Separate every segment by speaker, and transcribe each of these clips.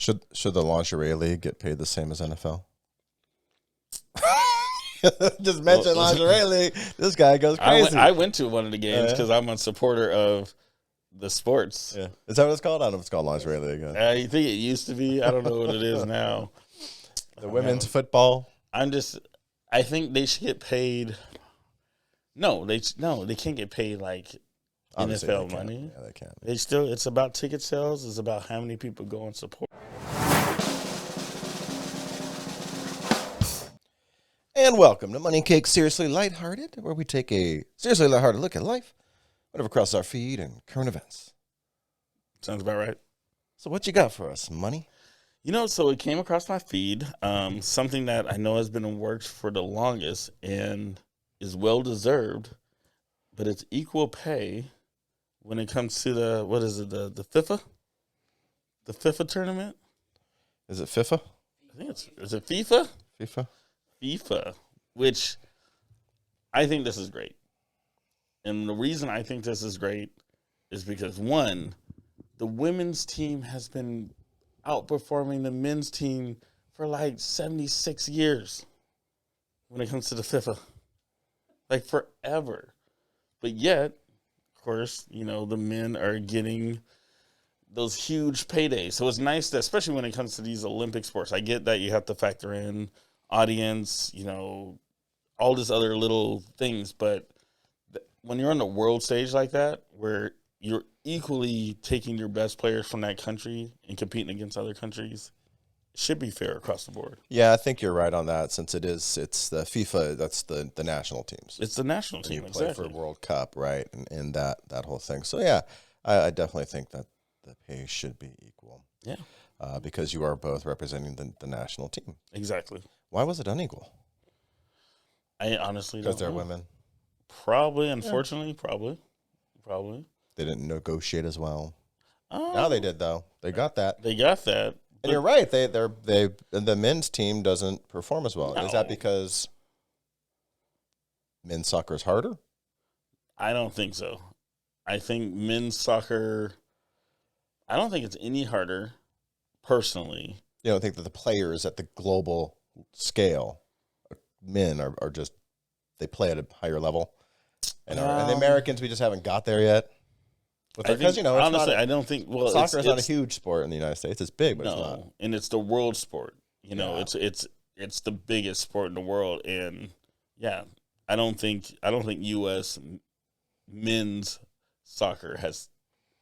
Speaker 1: Should the lingerie league get paid the same as NFL? Just mention lingerie league. This guy goes crazy.
Speaker 2: I went to one of the games because I'm a supporter of the sports.
Speaker 1: Yeah, is that what it's called? I don't know if it's called lingerie league.
Speaker 2: I think it used to be. I don't know what it is now.
Speaker 1: The women's football.
Speaker 2: I think they should get paid. No, they can't get paid like
Speaker 1: Obviously
Speaker 2: NFL money.
Speaker 1: Yeah, they can't.
Speaker 2: It's about ticket sales. It's about how many people go and support.
Speaker 1: And welcome to Money Cake Seriously Lighthearted, where we take a seriously lighthearted look at life, whatever crosses our feed, and current events.
Speaker 2: Sounds about right.
Speaker 1: So what you got for us, Money?
Speaker 2: So it came across my feed, something that I know has been in works for the longest and is well-deserved, but it's equal pay when it comes to the FIFA? The FIFA tournament?
Speaker 1: Is it FIFA?
Speaker 2: I think is it FIFA? FIFA, which I think this is great. And the reason I think this is great is because, one, the women's team has been outperforming the men's team for like 76 years when it comes to the FIFA. Like forever. But yet, of course, the men are getting those huge paydays. So it's nice that, especially when it comes to these Olympic sports, I get that you have to factor in audience, all this other little things. But when you're on the world stage like that, where you're equally taking your best players from that country and competing against other countries, it should be fair across the board.
Speaker 1: Yeah, I think you're right on that, since it's the FIFA, that's the national teams.
Speaker 2: It's the national team,
Speaker 1: and you play for World Cup, right, and that whole thing. So, yeah, I definitely think that the pay should be equal.
Speaker 2: Yeah.
Speaker 1: Because you are both representing the national team.
Speaker 2: Exactly.
Speaker 1: Why was it unequal?
Speaker 2: I honestly don't know.
Speaker 1: Because they're women?
Speaker 2: Probably, unfortunately, yeah. Probably.
Speaker 1: They didn't negotiate as well. Now they did, though. They got that. And you're right. The men's team doesn't perform as well. No. Is that because men's soccer is harder?
Speaker 2: I don't think so. I think men's soccer, I don't think it's any harder, personally.
Speaker 1: You don't think that the players at the global scale, men are just, they play at a higher level? And the Americans, we just haven't got there yet? Because, honestly,
Speaker 2: I don't think. Well,
Speaker 1: soccer is not a huge sport in the United States. It's big, but it's not.
Speaker 2: And it's the world sport. It's the biggest sport in the world, and I don't think U.S. men's soccer has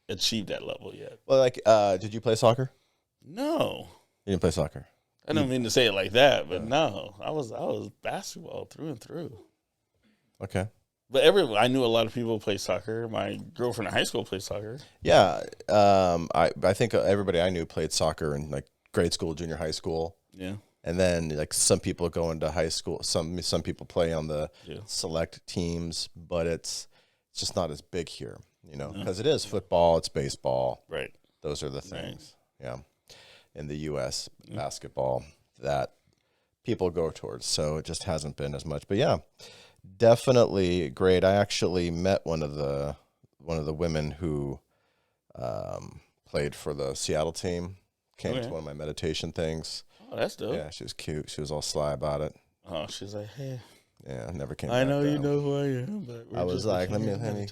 Speaker 2: achieved that level yet.
Speaker 1: Well, did you play soccer?
Speaker 2: No,
Speaker 1: you didn't play soccer.
Speaker 2: I don't mean to say it like that, but no, I was basketball through and through.
Speaker 1: Okay.
Speaker 2: But I knew a lot of people play soccer. My girlfriend in high school played soccer.
Speaker 1: Yeah, I think everybody I knew played soccer in grade school, junior high school.
Speaker 2: Yeah,
Speaker 1: and then some people go into high school. Some people play on the select teams, but it's just not as big here, because it is football, it's baseball.
Speaker 2: Right,
Speaker 1: those are the things. Right. Yeah, in the U.S. basketball that people go towards, so it just hasn't been as much. But yeah. Definitely great. I actually met one of the women who played for the Seattle team. Came to one of my meditation things.
Speaker 2: Oh, that's dope.
Speaker 1: Yeah, she was cute. She was all sly about it.
Speaker 2: Oh, she's like, hey.
Speaker 1: Yeah, never came.
Speaker 2: I know you know who I am, but
Speaker 1: I was like, let me. I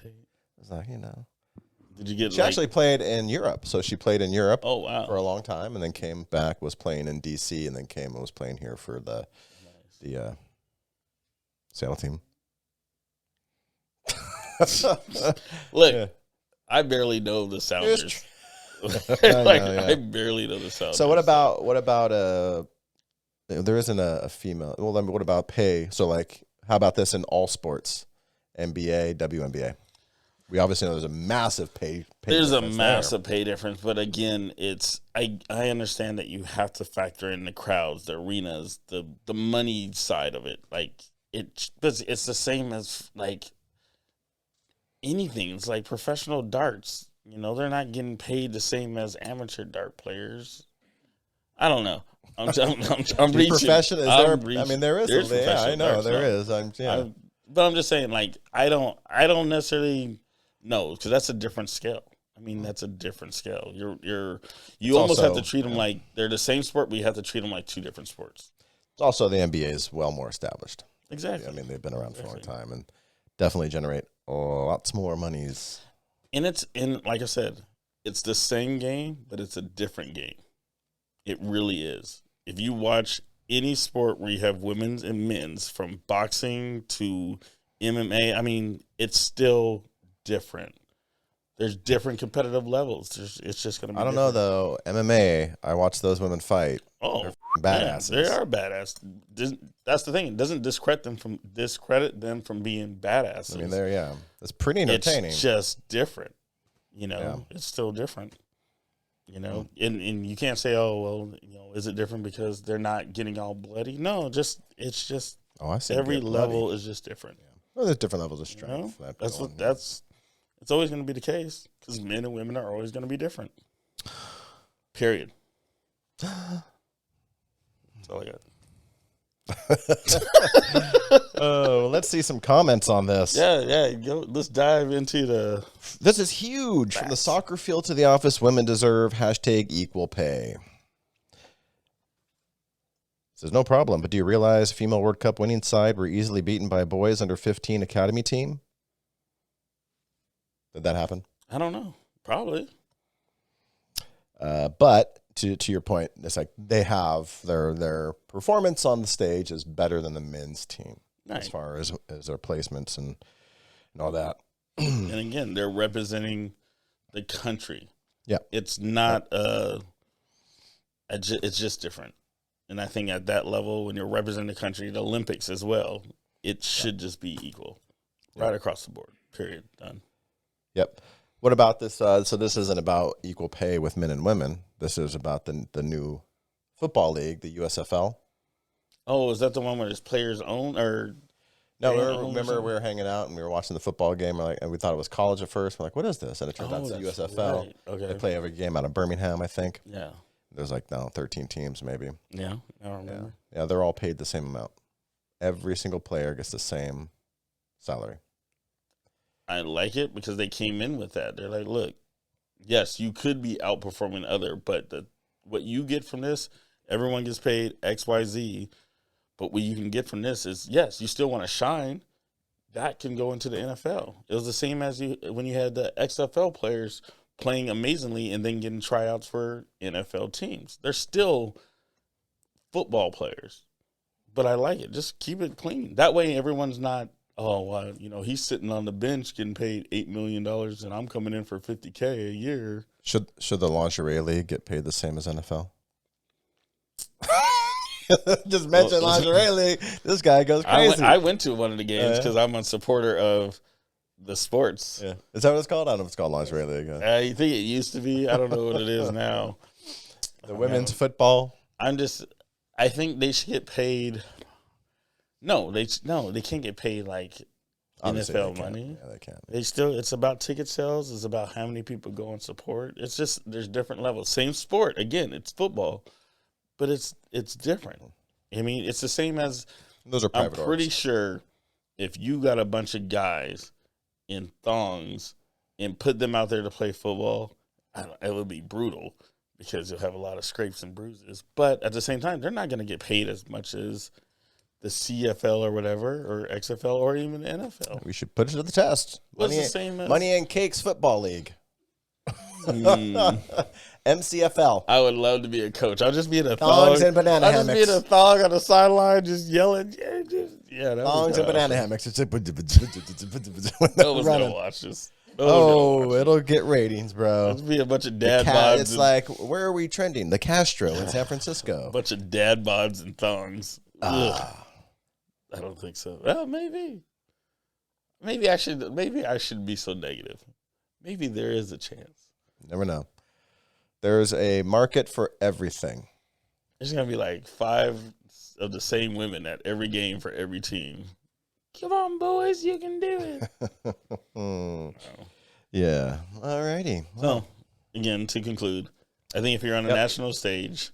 Speaker 1: was like,
Speaker 2: Did you get?
Speaker 1: She actually played in Europe, so she played in Europe.
Speaker 2: Oh wow.
Speaker 1: For a long time, and then came back, was playing in D.C., and then came and was playing here for the Seattle team.
Speaker 2: Look, I barely know the Sounders. I barely know the Sounders.
Speaker 1: So what about there isn't a female. Well, then what about pay? So how about this in all sports? NBA, WNBA. We obviously know there's a massive pay
Speaker 2: There's a massive pay difference, but again, I understand that you have to factor in the crowds, the arenas, the money side of it. It's the same as anything. It's like professional darts. They're not getting paid the same as amateur dart players. I don't know. I'm reaching.
Speaker 1: Professional? I mean, there is. I know there is.
Speaker 2: But I'm just saying, I don't necessarily know, because that's a different scale. I mean, that's a different scale. You almost have to treat them like they're the same sport, but you have to treat them like two different sports.
Speaker 1: It's also the NBA is well more established.
Speaker 2: Exactly.
Speaker 1: I mean, they've been around for a long time and definitely generate lots more monies.
Speaker 2: And like I said, it's the same game, but it's a different game. It really is. If you watch any sport where you have women's and men's, from boxing to MMA, I mean, it's still different. There's different competitive levels. It's just going to be
Speaker 1: I don't
Speaker 2: different.
Speaker 1: know, though. MMA, I watch those women fight.
Speaker 2: Oh,
Speaker 1: they're badasses.
Speaker 2: Man, they are badass. That's the thing. It doesn't discredit them from being badasses.
Speaker 1: I mean, it's pretty entertaining.
Speaker 2: It's just different. It's still different. And you can't say, oh, well, is it different because they're not getting all bloody? No, it's just
Speaker 1: I see.
Speaker 2: Every level is just different.
Speaker 1: Yeah. Well, there's different levels of strength.
Speaker 2: It's always going to be the case because men and women are always going to be different. Period. That's all I got.
Speaker 1: Let's see some comments on this.
Speaker 2: Yeah. Let's dive into
Speaker 1: This is huge. From the soccer field to the office, women deserve #equal pay. Says no problem, but do you realize female World Cup winning side were easily beaten by a boys under 15 academy team? Did that happen?
Speaker 2: I don't know. Probably.
Speaker 1: But to your point, it's like they have their performance on the stage is better than the men's team as far as their placements and all that.
Speaker 2: And again, they're representing the country.
Speaker 1: Yeah,
Speaker 2: it's not. It's just different. And I think at that level, when you're representing the country, the Olympics as well, it should just be equal, right across the board. Period. Done.
Speaker 1: Yep. What about this? So this isn't about equal pay with men and women. This is about the new football league, the USFL.
Speaker 2: Oh, is that the one where it's players own or?
Speaker 1: No, remember we were hanging out and we were watching the football game. And we thought it was college at first. We're like, what is this? And it turns out it's the USFL. Right. Okay. They play every game out of Birmingham, I think.
Speaker 2: Yeah.
Speaker 1: There's 13 teams maybe.
Speaker 2: Yeah, I don't remember.
Speaker 1: Yeah, they're all paid the same amount. Every single player gets the same salary.
Speaker 2: I like it because they came in with that. They're like, look, yes, you could be outperforming other, but what you get from this, everyone gets paid X, Y, Z. But what you can get from this is, yes, you still want to shine. That can go into the NFL. It was the same as when you had the XFL players playing amazingly and then getting tryouts for NFL teams. They're still football players. But I like it. Just keep it clean. That way everyone's not, he's sitting on the bench getting paid $8 million and I'm coming in for $50K a year.
Speaker 1: Should the lingerie league get paid the same as NFL? Just mention lingerie league. This guy goes crazy.
Speaker 2: I went to one of the games because I'm a supporter of the sports.
Speaker 1: Yeah. Is that what it's called? I don't know if it's called lingerie league.
Speaker 2: I think it used to be. I don't know what it is now.
Speaker 1: The women's football.
Speaker 2: I think they should get paid. No, they can't get paid like
Speaker 1: Obviously
Speaker 2: NFL money.
Speaker 1: Yeah, they can't.
Speaker 2: It's about ticket sales. It's about how many people go and support. It's just, there's different levels. Same sport. Again, it's football, but it's different. I mean, it's the same as,
Speaker 1: those are private
Speaker 2: I'm pretty sure if you got a bunch of guys in thongs and put them out there to play football, it would be brutal because you'll have a lot of scrapes and bruises. But at the same time, they're not going to get paid as much as the CFL or whatever, or XFL, or even the NFL.
Speaker 1: We should put it to the test.
Speaker 2: What's the same as
Speaker 1: Money and Cakes Football League. MCFL.
Speaker 2: I would love to be a coach. I'll just be in a
Speaker 1: thongs
Speaker 2: thong.
Speaker 1: and banana hammocks.
Speaker 2: I'll just be in a thong on the sideline, just yelling.
Speaker 1: Thongs and banana hammocks. It's like
Speaker 2: Nobody's gonna watch this.
Speaker 1: It'll get ratings, bro.
Speaker 2: It'll be a bunch of dad bods.
Speaker 1: It's like, where are we trending? The Castro in San Francisco.
Speaker 2: A bunch of dad bods and thongs. I don't think so. Well, maybe. Maybe I should be so negative. Maybe there is a chance.
Speaker 1: Never know. There's a market for everything.
Speaker 2: There's going to be like 5 of the same women at every game for every team. Come on, boys, you can do it.
Speaker 1: Yeah. All righty.
Speaker 2: Well, so, again, to conclude, I think if you're on a national stage,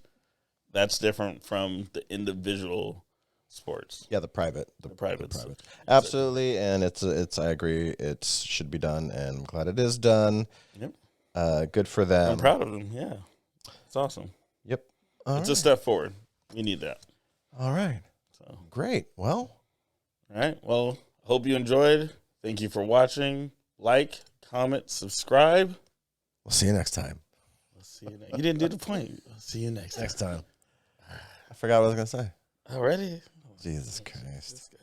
Speaker 2: that's different from the individual sports.
Speaker 1: Yeah, the private.
Speaker 2: Private.
Speaker 1: Absolutely, and it's I agree, it should be done, and I'm glad it is done.
Speaker 2: Yep.
Speaker 1: Good for them.
Speaker 2: I'm proud of them. Yeah, it's awesome.
Speaker 1: Yep.
Speaker 2: It's a step forward. We need that.
Speaker 1: All right. So great. Well.
Speaker 2: All right. Well, hope you enjoyed. Thank you for watching. Like, comment, subscribe.
Speaker 1: We'll see you next time.
Speaker 2: We'll see you next. You didn't do the point. We'll see you next
Speaker 1: time. I forgot what I was gonna say.
Speaker 2: Already?
Speaker 1: Jesus Christ.